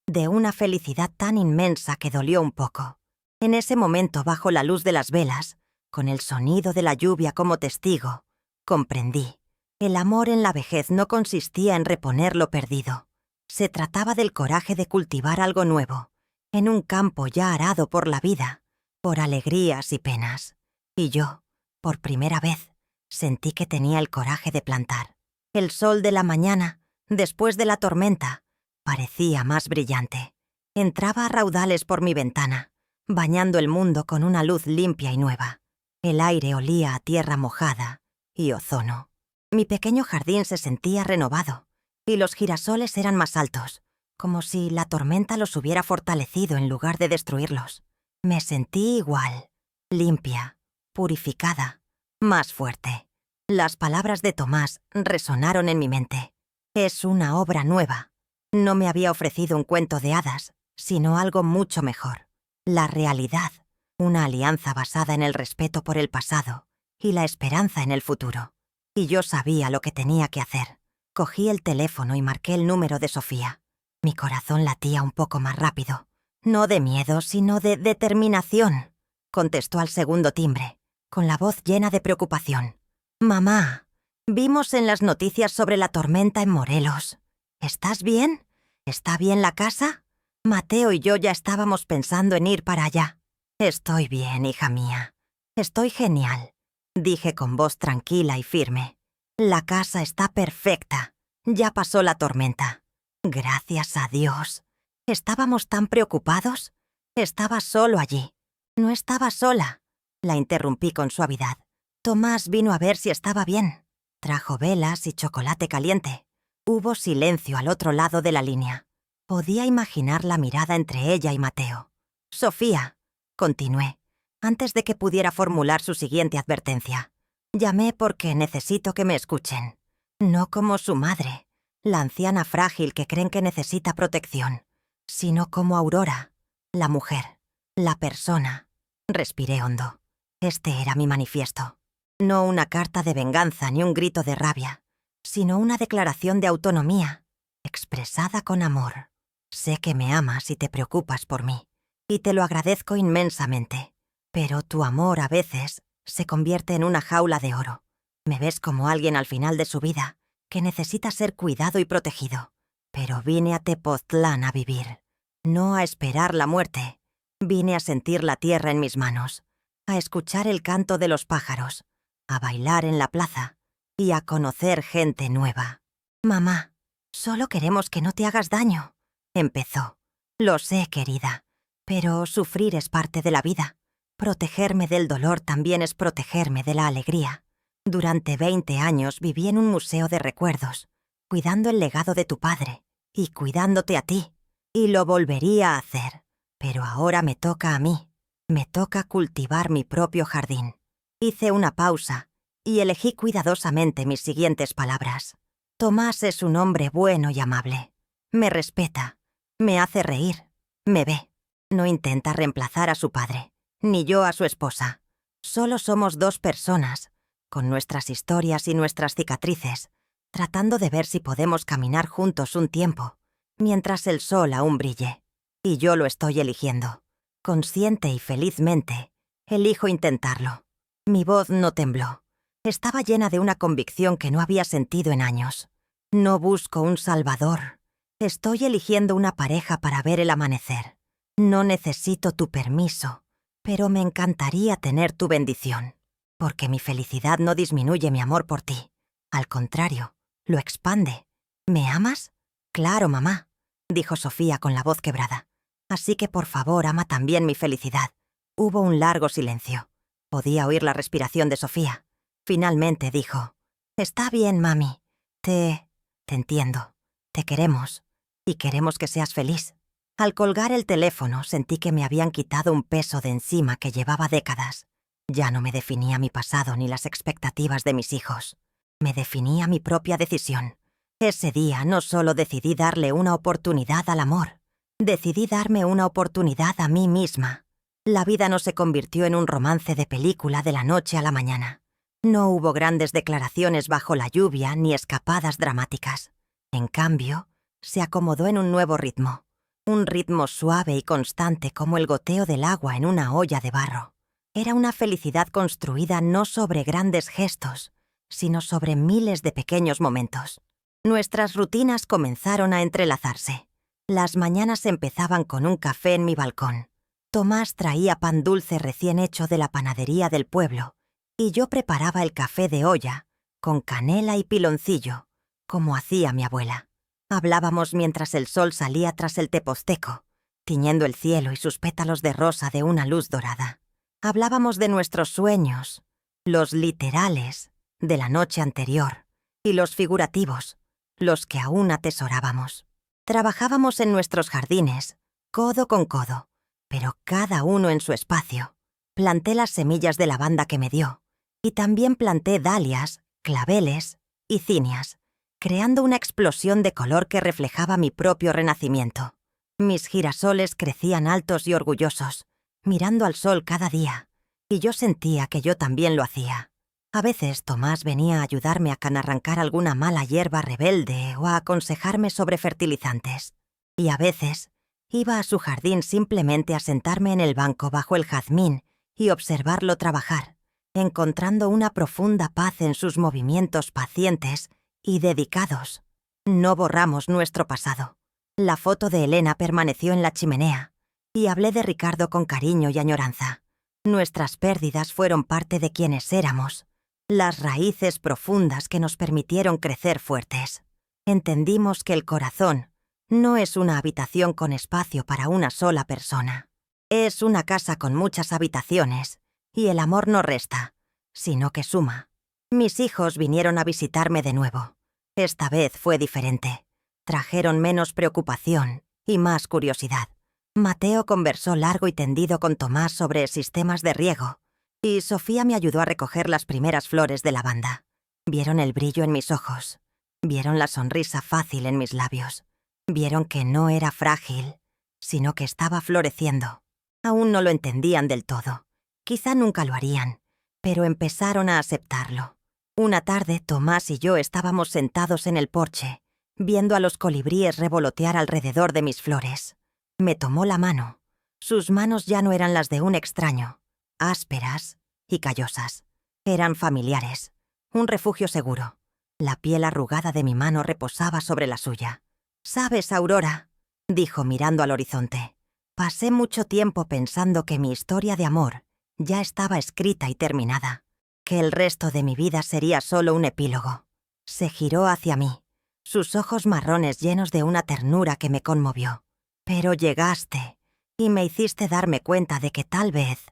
de una felicidad tan inmensa que dolió un poco. En ese momento, bajo la luz de las velas, con el sonido de la lluvia como testigo, comprendí. El amor en la vejez no consistía en reponer lo perdido. Se trataba del coraje de cultivar algo nuevo, en un campo ya arado por la vida, por alegrías y penas. Y yo, por primera vez, sentí que tenía el coraje de plantar. El sol de la mañana, después de la tormenta, parecía más brillante. Entraba a raudales por mi ventana, bañando el mundo con una luz limpia y nueva. El aire olía a tierra mojada y ozono. Mi pequeño jardín se sentía renovado, y los girasoles eran más altos, como si la tormenta los hubiera fortalecido en lugar de destruirlos. Me sentí igual, limpia, purificada, más fuerte. Las palabras de Tomás resonaron en mi mente. Es una obra nueva. No me había ofrecido un cuento de hadas, sino algo mucho mejor. La realidad, una alianza basada en el respeto por el pasado y la esperanza en el futuro. y yo sabía lo que tenía que hacer. Cogí el teléfono y marqué el número de Sofía. Mi corazón latía un poco más rápido. No de miedo, sino de determinación. Contestó al segundo timbre, con la voz llena de preocupación. «Mamá, vimos en las noticias sobre la tormenta en Morelos. ¿Estás bien? ¿Está bien la casa?» Mateo y yo ya estábamos pensando en ir para allá. «Estoy bien, hija mía. Estoy genial», dije con voz tranquila y firme. «La casa está perfecta. Ya pasó la tormenta. Gracias a Dios. Estábamos tan preocupados. Estaba solo allí». «No estaba sola», la interrumpí con suavidad. «Tomás vino a ver si estaba bien. Trajo velas y chocolate caliente». Hubo silencio al otro lado de la línea. Podía imaginar la mirada entre ella y Mateo. «Sofía», continué, antes de que pudiera formular su siguiente advertencia. «Llamé porque necesito que me escuchen. No como su madre, la anciana frágil que creen que necesita protección, sino como Aurora, la mujer, la persona». Respiré hondo. Este era mi manifiesto. No una carta de venganza ni un grito de rabia, sino una declaración de autonomía, expresada con amor. Sé que me amas y te preocupas por mí, y te lo agradezco inmensamente. Pero tu amor a veces se convierte en una jaula de oro. Me ves como alguien al final de su vida, que necesita ser cuidado y protegido. Pero vine a Tepoztlán a vivir, no a esperar la muerte. Vine a sentir la tierra en mis manos, a escuchar el canto de los pájaros, a bailar en la plaza y a conocer gente nueva. «Mamá, solo queremos que no te hagas daño», empezó. «Lo sé, querida, pero sufrir es parte de la vida. Protegerme del dolor también es protegerme de la alegría. Durante 20 años viví en un museo de recuerdos, cuidando el legado de tu padre y cuidándote a ti, y lo volvería a hacer. Pero ahora me toca a mí. Me toca cultivar mi propio jardín». Hice una pausa y elegí cuidadosamente mis siguientes palabras. «Tomás es un hombre bueno y amable. Me respeta, me hace reír, me ve. No intenta reemplazar a su padre, ni yo a su esposa. Solo somos dos personas, con nuestras historias y nuestras cicatrices, tratando de ver si podemos caminar juntos un tiempo, mientras el sol aún brille. Y yo lo estoy eligiendo. Consciente y felizmente, elijo intentarlo». Mi voz no tembló. Estaba llena de una convicción que no había sentido en años. No busco un salvador. Estoy eligiendo una pareja para ver el amanecer. No necesito tu permiso, pero me encantaría tener tu bendición, porque mi felicidad no disminuye mi amor por ti. Al contrario, lo expande. ¿Me amas? Claro, mamá, dijo Sofía con la voz quebrada. Así que por favor ama también mi felicidad. Hubo un largo silencio. Podía oír la respiración de Sofía. Finalmente dijo: «Está bien, mami. Te entiendo. Te queremos. Y queremos que seas feliz». Al colgar el teléfono sentí que me habían quitado un peso de encima que llevaba décadas. Ya no me definía mi pasado ni las expectativas de mis hijos. Me definía mi propia decisión. Ese día no solo decidí darle una oportunidad al amor, decidí darme una oportunidad a mí misma. La vida no se convirtió en un romance de película de la noche a la mañana. No hubo grandes declaraciones bajo la lluvia ni escapadas dramáticas. En cambio, se acomodó en un nuevo ritmo. Un ritmo suave y constante como el goteo del agua en una olla de barro. Era una felicidad construida no sobre grandes gestos, sino sobre miles de pequeños momentos. Nuestras rutinas comenzaron a entrelazarse. Las mañanas empezaban con un café en mi balcón. Tomás traía pan dulce recién hecho de la panadería del pueblo, y yo preparaba el café de olla, con canela y piloncillo, como hacía mi abuela. Hablábamos mientras el sol salía tras el tepozteco, tiñendo el cielo y sus pétalos de rosa de una luz dorada. Hablábamos de nuestros sueños, los literales, de la noche anterior, y los figurativos, los que aún atesorábamos. Trabajábamos en nuestros jardines, codo con codo, pero cada uno en su espacio. Planté las semillas de lavanda que me dio, y también planté dalias, claveles y cinias, creando una explosión de color que reflejaba mi propio renacimiento. Mis girasoles crecían altos y orgullosos, mirando al sol cada día, y yo sentía que yo también lo hacía. A veces Tomás venía a ayudarme a arrancar alguna mala hierba rebelde o a aconsejarme sobre fertilizantes. Y a veces iba a su jardín simplemente a sentarme en el banco bajo el jazmín y observarlo trabajar, encontrando una profunda paz en sus movimientos pacientes y dedicados. No borramos nuestro pasado. La foto de Elena permaneció en la chimenea y hablé de Ricardo con cariño y añoranza. Nuestras pérdidas fueron parte de quienes éramos, las raíces profundas que nos permitieron crecer fuertes. Entendimos que el corazón no es una habitación con espacio para una sola persona. Es una casa con muchas habitaciones, y el amor no resta, sino que suma. Mis hijos vinieron a visitarme de nuevo. Esta vez fue diferente. Trajeron menos preocupación y más curiosidad. Mateo conversó largo y tendido con Tomás sobre sistemas de riego, y Sofía me ayudó a recoger las primeras flores de lavanda. Vieron el brillo en mis ojos, vieron la sonrisa fácil en mis labios, vieron que no era frágil, sino que estaba floreciendo. Aún no lo entendían del todo, quizá nunca lo harían, pero empezaron a aceptarlo. Una tarde, Tomás y yo estábamos sentados en el porche, viendo a los colibríes revolotear alrededor de mis flores. Me tomó la mano. Sus manos ya no eran las de un extraño, ásperas y callosas. Eran familiares, un refugio seguro. La piel arrugada de mi mano reposaba sobre la suya. «¿Sabes, Aurora?», dijo mirando al horizonte. «Pasé mucho tiempo pensando que mi historia de amor ya estaba escrita y terminada, que el resto de mi vida sería solo un epílogo». Se giró hacia mí, sus ojos marrones llenos de una ternura que me conmovió. «Pero llegaste y me hiciste darme cuenta de que tal vez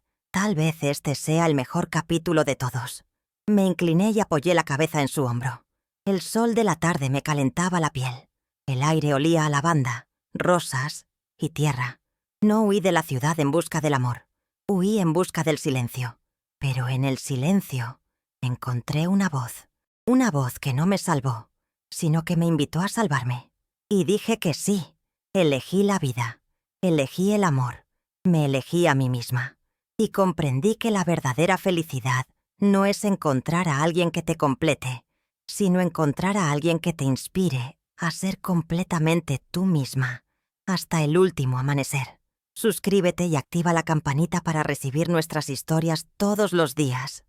este sea el mejor capítulo de todos». Me incliné y apoyé la cabeza en su hombro. El sol de la tarde me calentaba la piel. El aire olía a lavanda, rosas y tierra. No huí de la ciudad en busca del amor. Huí en busca del silencio. Pero en el silencio encontré una voz que no me salvó, sino que me invitó a salvarme. Y dije que sí. Elegí la vida, elegí el amor, me elegí a mí misma. Y comprendí que la verdadera felicidad no es encontrar a alguien que te complete, sino encontrar a alguien que te inspire a ser completamente tú misma, hasta el último amanecer. Suscríbete y activa la campanita para recibir nuestras historias todos los días.